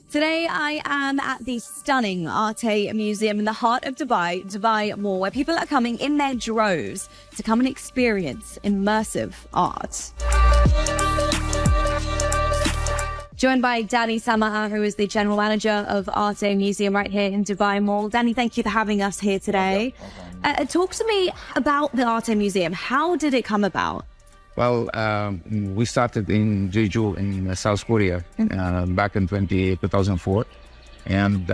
Today, I am at the stunning Arte Museum in the heart of Dubai, Dubai Mall, where people are coming in their droves to come and experience immersive art. Joined by Danny Samaha, who is the general manager of Arte Museum right here in Dubai Mall. Danny, thank you for having us here today. Talk to me about the Arte Museum. How did it come about? Well, we started in Jeju in South Korea back in 2004, and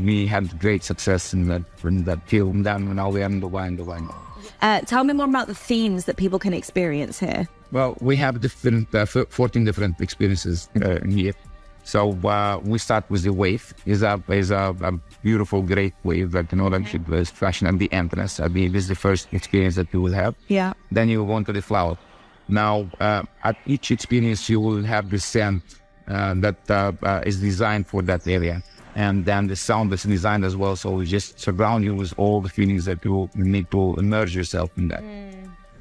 we had great success in that field. And then now we are in Dubai. Tell me more about the themes that people can experience here. Well, we have 14 different experiences here. So we start with the wave. Is a beautiful, great wave that is fashion at the entrance. I mean, this is the first experience that you will have. Yeah. Then you go into the flower. Now, at each experience, you will have the scent that is designed for that area. And then the sound is designed as well. So we just surround you with all the feelings that you need to immerse yourself in that.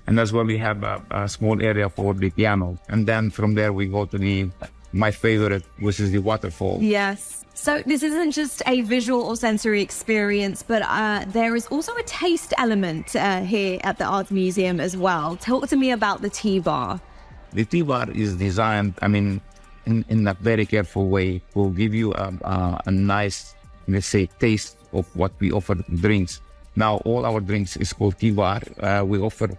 And as well, we have a small area for the piano. And then from there, we go to my favorite, which is the waterfall. Yes. So this isn't just a visual or sensory experience, but there is also a taste element here at the Art Museum as well. Talk to me about the tea bar. The tea bar is designed, in a very careful way to give you a nice, let's say, taste of what we offer drinks. Now, all our drinks is called tea bar. We offer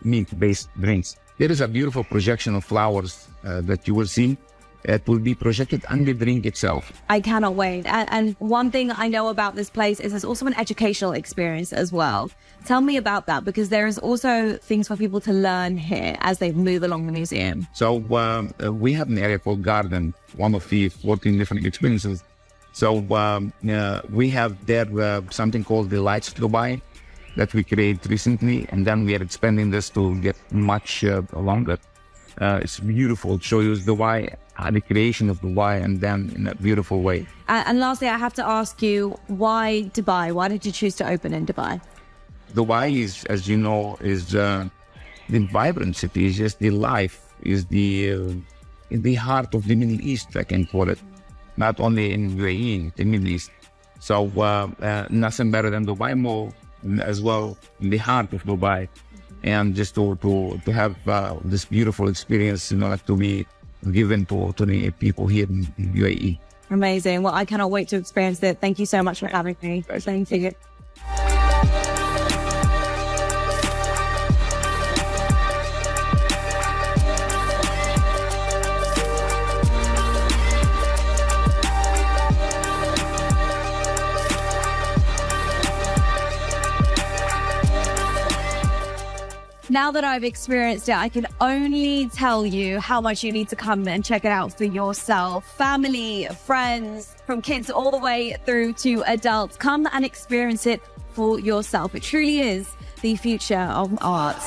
meat-based drinks. There is a beautiful projection of flowers that you will see. It will be projected on the drink itself. I cannot wait. And one thing I know about this place is there's also an educational experience as well. Tell me about that, because there is also things for people to learn here as they move along the museum. So we have an area called Garden, one of the 14 different experiences. So we have there something called the Lights of Dubai that we created recently, and then we are expanding this to get much longer. It's beautiful. It shows Dubai, the creation of Dubai, and then in a beautiful way. And lastly, I have to ask you, why Dubai? Why did you choose to open in Dubai? Dubai is, as you know, is the vibrant city. It's just the life, is in the heart of the Middle East, I can call it. Not only in UAE, the Middle East. So nothing better than Dubai Mall as well, in the heart of Dubai. And just to have this beautiful experience, to be given to the people here in UAE. Amazing. Well, I cannot wait to experience it. Thank you so much for having me. Thank you. Now that I've experienced it, I can only tell you how much you need to come and check it out for yourself. Family, friends, from kids all the way through to adults, come and experience it for yourself. It truly is the future of art.